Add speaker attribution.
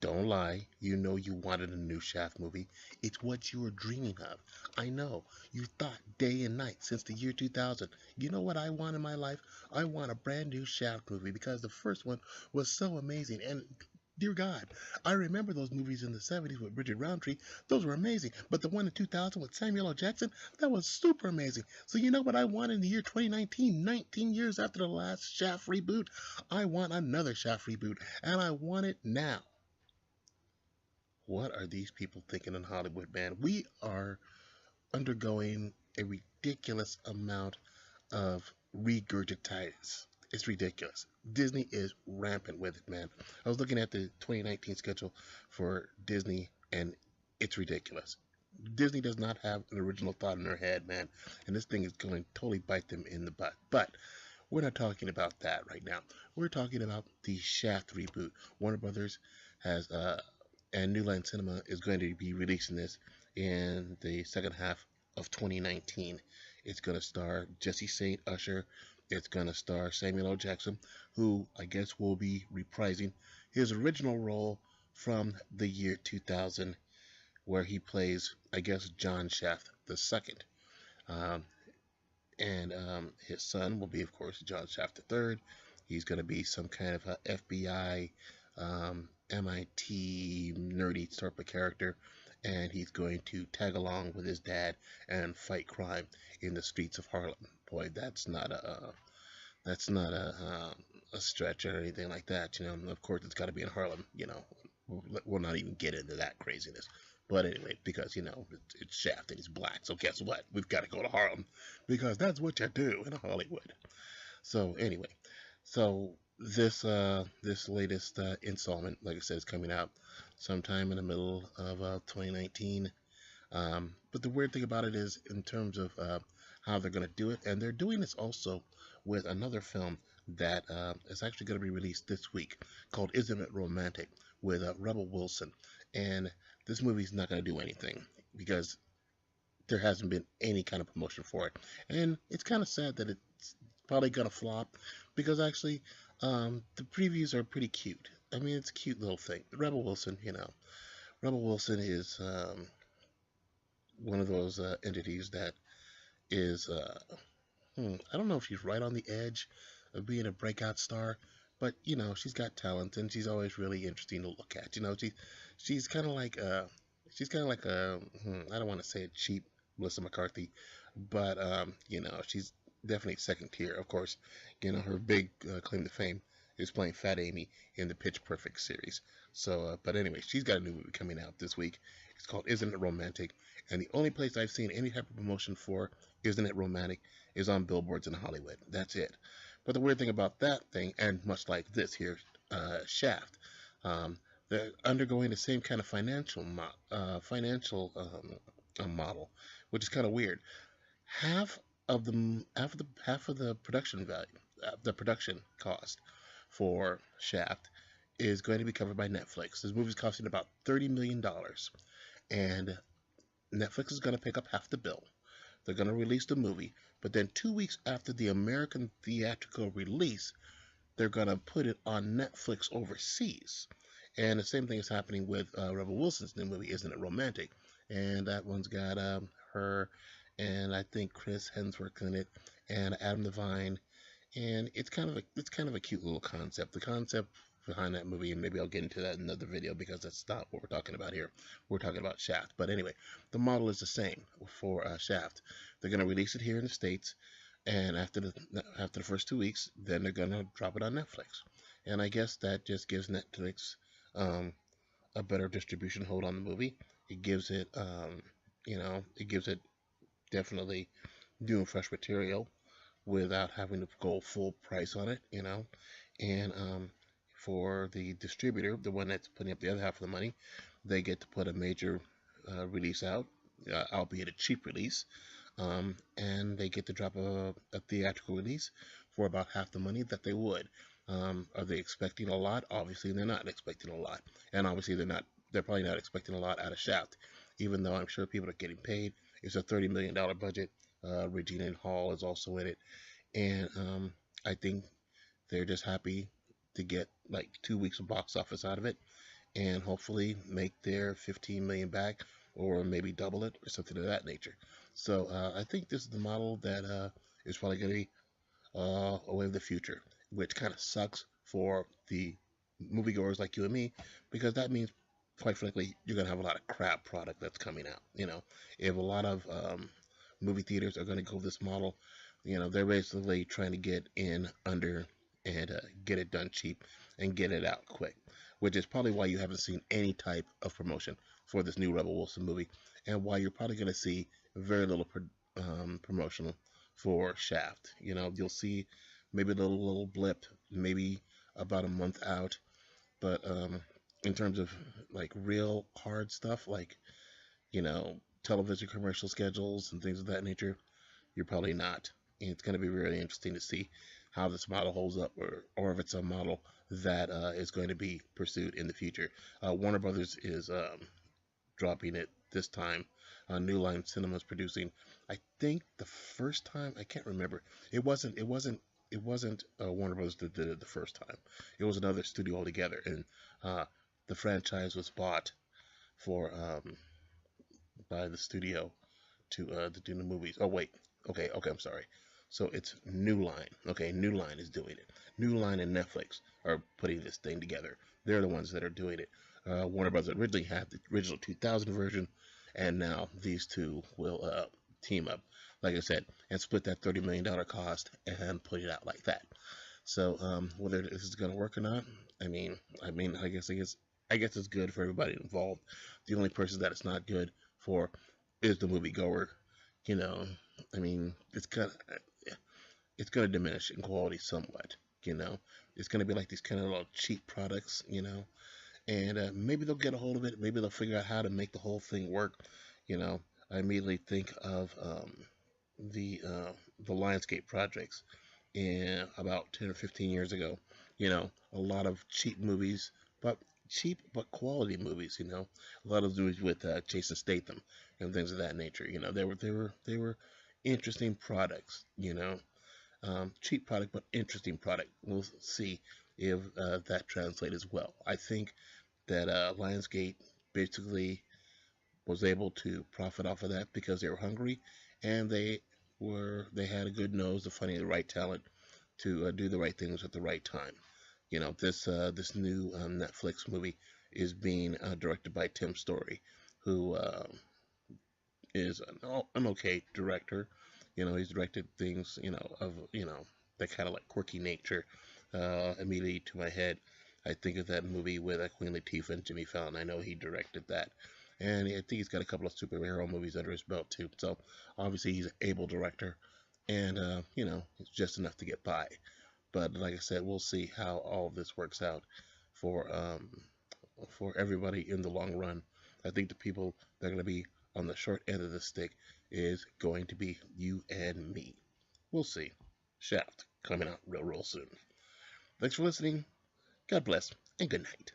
Speaker 1: Don't lie. You know you wanted a new Shaft movie. It's what you were dreaming of. I know. You thought day and night since the year 2000. You know what I want in my life? I want a brand new Shaft movie because the first one was so amazing. And dear God, I remember those movies in the 70s with Richard Roundtree. Those were amazing. But the one in 2000 with Samuel L. Jackson, that was super amazing. So you know what I want in the year 2019, 19 years after the last Shaft reboot? I want another Shaft reboot. And I want it now. What are these people thinking in Hollywood, man? We are undergoing a ridiculous amount of regurgititis. It's ridiculous. Disney is rampant with it, man. I was looking at the 2019 schedule for Disney, and it's ridiculous. Disney does not have an original thought in their head, man, and this thing is going to totally bite them in the butt. But we're not talking about that right now. We're talking about the Shaft reboot. Warner Brothers has and New Line Cinema is going to be releasing this in the second half of 2019. It's going to star Jesse St. Usher. It's going to star Samuel L. Jackson, who I guess will be reprising his original role from the year 2000, where he plays, I guess, John Shaft II. Um, and his son will be, of course, John Shaft III. He's going to be some kind of a FBI, MIT nerdy sort of character, and he's going to tag along with his dad and fight crime in the streets of Harlem. Boy, that's not a stretch or anything like that. You know, of course, it's got to be in Harlem. You know, we'll not even get into that craziness. But anyway, because it's Shaft and he's black, so guess what? We've got to go to Harlem because that's what you do in Hollywood. So anyway, so this latest installment, like I said, is coming out sometime in the middle of 2019. But the weird thing about it is in terms of how they're going to do it, and they're doing this also with another film that is actually going to be released this week called Isn't It Romantic with Rebel Wilson. And this movie's not going to do anything because there hasn't been any kind of promotion for it. And it's kind of sad that it's probably going to flop because actually the previews are pretty cute. I mean, it's a cute little thing. Rebel Wilson, Rebel Wilson is one of those entities that is, I don't know if she's right on the edge of being a breakout star, but she's got talent and she's always really interesting to look at. She's kind of like I don't want to say a cheap Melissa McCarthy, but she's definitely second tier. Of course, her big claim to fame is playing Fat Amy in the Pitch Perfect series. So, but anyway, she's got a new movie coming out this week. It's called Isn't It Romantic? And the only place I've seen any type of promotion for Isn't It Romantic is on billboards in Hollywood. That's it. But the weird thing about that thing, and much like this here, Shaft, they're undergoing the same kind of financial model, which is kind of weird. Half half of the production value, the production cost for Shaft is going to be covered by Netflix. This movie's costing about $30 million, and Netflix is going to pick up half the bill. They're going to release the movie, but then 2 weeks after the American theatrical release, they're going to put it on Netflix overseas. And the same thing is happening with Rebel Wilson's new movie, Isn't It Romantic? And that one's got her and I think Chris Hemsworth in it, and Adam Devine, and it's kind of a cute little concept. The concept behind that movie, and maybe I'll get into that in another video because that's not what we're talking about here. We're talking about Shaft. But anyway, the model is the same for Shaft. They're going to release it here in the States, and after the first 2 weeks, then they're going to drop it on Netflix. And I guess that just gives Netflix um, a better distribution hold on the movie. It gives it, it gives it definitely new and fresh material without having to go full price on it. And for the distributor, the one that's putting up the other half of the money, they get to put a major release out, albeit a cheap release, and they get to drop a theatrical release for about half the money that they would. Are they expecting a lot? Obviously, they're not expecting a lot, and obviously they're probably not expecting a lot out of Shaft, even though I'm sure people are getting paid. It's a $30 million budget. Regina Hall is also in it, and I think they're just happy to get like 2 weeks of box office out of it, and hopefully make their 15 million back, or maybe double it or something of that nature. So I think this is the model that is probably going to be a way of the future, which kind of sucks for the moviegoers like you and me, because that means, quite frankly, you're going to have a lot of crap product that's coming out. If a lot of movie theaters are going to go this model, they're basically trying to get in under and get it done cheap and get it out quick, which is probably why you haven't seen any type of promotion for this new Rebel Wilson movie, and why you're probably going to see very little promotional for Shaft. You'll see maybe a little blip, maybe about a month out, but in terms of like real hard stuff, like television commercial schedules and things of that nature, you're probably not. And it's going to be really interesting to see how this model holds up, or if it's a model that is going to be pursued in the future. Warner Brothers is dropping it this time. New Line Cinema is producing. I think the first time, I can't remember. It wasn't. It wasn't. It wasn't Warner Brothers that did it the first time. It was another studio altogether, and uh, the franchise was bought for by the studio to do the movies. Oh wait, okay, I'm sorry. So it's New Line. Okay, New Line is doing it. New Line and Netflix are putting this thing together. They're the ones that are doing it. Warner Bros. Originally had the original 2000 version, and now these two will team up, like I said, and split that $30 million cost and put it out like that. So whether this is going to work or not, I guess it's good for everybody involved. The only person that it's not good for is the moviegoer. You know, it's going to diminish in quality somewhat. You know, it's going to be like these kind of little cheap products. And maybe they'll get a hold of it. Maybe they'll figure out how to make the whole thing work. You know, I immediately think of the uh, the Lionsgate projects in about 10 or 15 years ago. A lot of cheap but quality movies. A lot of movies with Jason Statham and things of that nature. They were interesting products. Cheap product but interesting product. We'll see if that translates as well. I think that Lionsgate basically was able to profit off of that because they were hungry, and they had a good nose of finding the right talent to do the right things at the right time. This new Netflix movie is being directed by Tim Story, who is an okay director. He's directed things that kind of like quirky nature. Immediately to my head, I think of that movie with Queen Latifah and Jimmy Fallon. I know he directed that, and I think he's got a couple of superhero movies under his belt too. So obviously he's an able director, and it's just enough to get by. But like I said, we'll see how all of this works out for everybody in the long run. I think the people that are going to be on the short end of the stick is going to be you and me. We'll see. Shaft coming out real soon. Thanks for listening. God bless and good night.